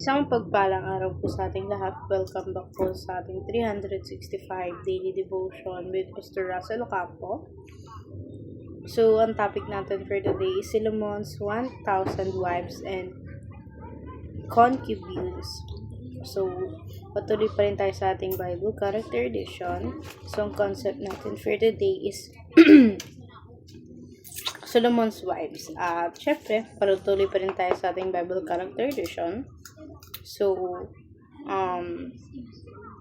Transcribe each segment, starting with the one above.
Isang pagpalang araw po sa ating lahat. Welcome back po sa ating 365 Daily Devotion with Mr. Russell Ocampo. So, ang topic natin for today is Solomon's 1,000 wives and concubines. So, patuloy pa rin tayo sa ating Bible Character Edition. So, ang concept natin for today is Solomon's wives. At syempre, patuloy pa rin tayo sa ating Bible Character Edition. So,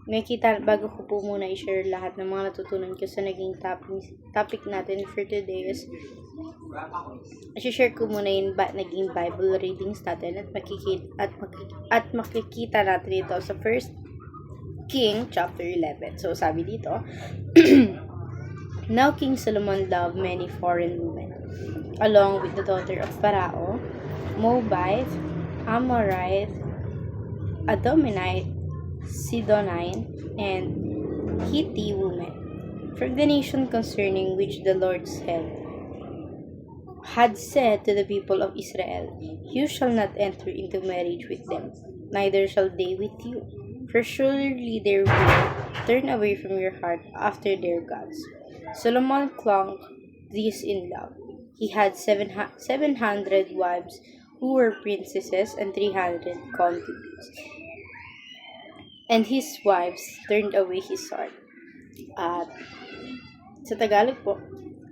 nakita, bago ko po muna i-share lahat ng mga natutunan ko sa naging topic natin for today is i-share ko muna yung naging Bible readings natin at makikita natin ito sa 1 King chapter 11. So, sabi dito, Now King Solomon loved many foreign women, along with the daughter of Pharaoh, Moabite, Amorite, Adominite, Sidonine, and Hittite women, from the nation concerning which the Lord had said to the people of Israel, You shall not enter into marriage with them, neither shall they with you, for surely they will turn away from your heart after their gods. Solomon clung these in love. He had 700 wives who were princesses and 300 concubines. And his wives turned away his heart. At sa Tagalog po,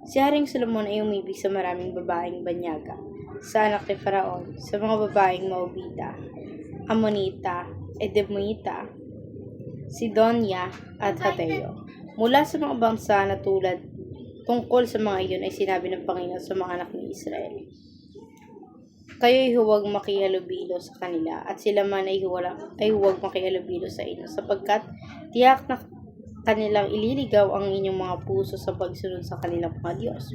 si Haring Solomon ay umibig sa maraming babaeng banyaga, sa anak ni Faraon, sa mga babaeng Moabita, Ammonita, Edomita, Sidonia, at Hateo. Mula sa mga bangsa na tungkol sa mga iyon ay sinabi ng Panginoon sa mga anak ni Israel, Kayo'y huwag makihalubilo sa kanila, at sila man ay huwag makihalubilo sa inyo, sapagkat tiyak na kanilang ililigaw ang inyong mga puso sa pagsunod sa kanilang mga Diyos.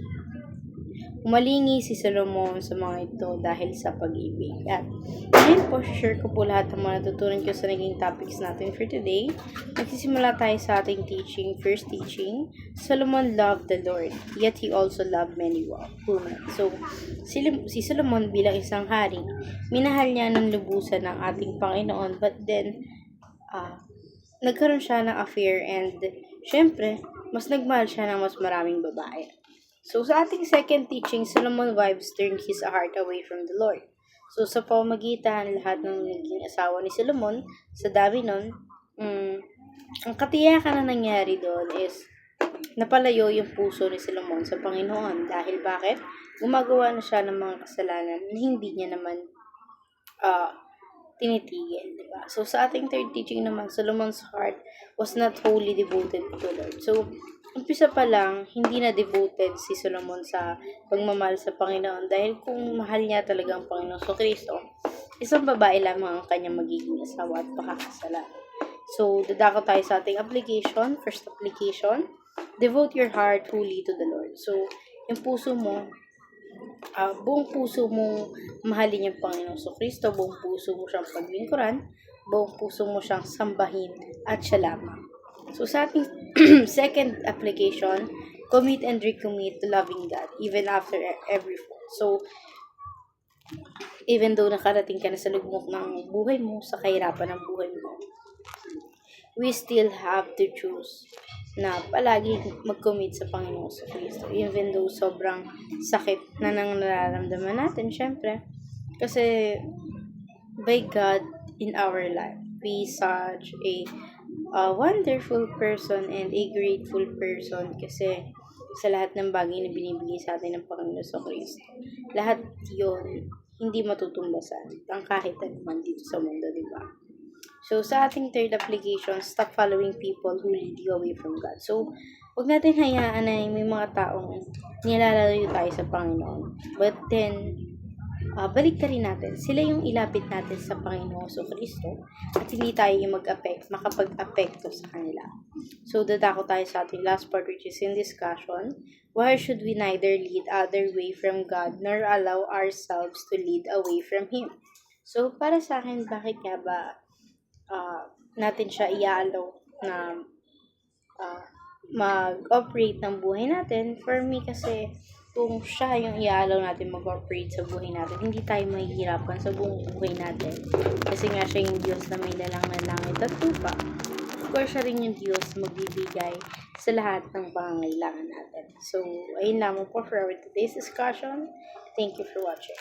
Umalingi si Solomon sa mga ito dahil sa pag-ibig. At ngayon po, share ko po lahat ng mga natutunan ko sa naging topics natin for today. Nagsisimula tayo sa ating teaching. First teaching, Solomon loved the Lord, yet he also loved many women. So, si Solomon bilang isang hari, minahal niya ng lubusan ng ating Panginoon, but then, nagkaroon siya ng affair and, syempre, mas nagmahal siya ng mas maraming babae. So, sa ating second teaching, Solomon's wives turned his heart away from the Lord. So, sa pamamagitan lahat ng naging asawa ni Solomon, sa dami nun, ang katiyakan na nangyari doon is napalayo yung puso ni Solomon sa Panginoon. Dahil bakit? Gumagawa na siya ng mga kasalanan na hindi niya naman tinitigil, diba? So, sa ating third teaching naman, Solomon's heart was not wholly devoted to the Lord. So, umpisa pa lang, hindi na devoted si Solomon sa pagmamahal sa Panginoon dahil kung mahal niya talaga ang Panginoon sa Kristo, isang babae lamang ang kanyang magiging asawa at pakakasalan. So, dadako tayo sa ating application. First application, devote your heart fully to the Lord. So, yung puso mo, buong puso mong mahalin yung Panginoon sa Kristo, buong puso mo siyang paglingkuran, buong puso mo siyang sambahin at siya lamang. So, sa ating second application, commit and recommit to loving God even after every fall. So, even though nakarating ka na sa lugmok ng buhay mo, sa kahirapan ng buhay mo, we still have to choose na palagi mag-commit sa Panginoon sa Kristo. Even though sobrang sakit na nang nararamdaman natin, syempre, kasi by God in our life, we such a wonderful person and a grateful person kasi sa lahat ng bagay na binibigay sa atin ng Panginoon sa Kristo. Lahat yun, hindi matutumbasan ang kahit naman dito sa mundo, di ba? So, sa ating third application, stop following people who lead you away from God. So, huwag natin hayaan na may mga taong nilalayo tayo sa Panginoon. But then, balik rin natin. Sila yung ilapit natin sa Panginoon sa Kristo at hindi tayo yung makapag-apekto sa kanila. So, dadako tayo sa ating last part, which is in discussion. Why should we neither lead other way from God nor allow ourselves to lead away from Him? So, para sa akin, bakit nga ba natin siya i-allow na mag-operate ng buhay natin? For me kasi, kung siya yung iaalaw natin mag-operate sa buhay natin, hindi tayo mahihirapan sa buong buhay natin. Kasi nga siya yung Diyos na may lalang ng langit at lupa. Of course, siya rin yung Diyos magbibigay sa lahat ng pangangailangan natin. So, ayun lamang po for our today's discussion. Thank you for watching.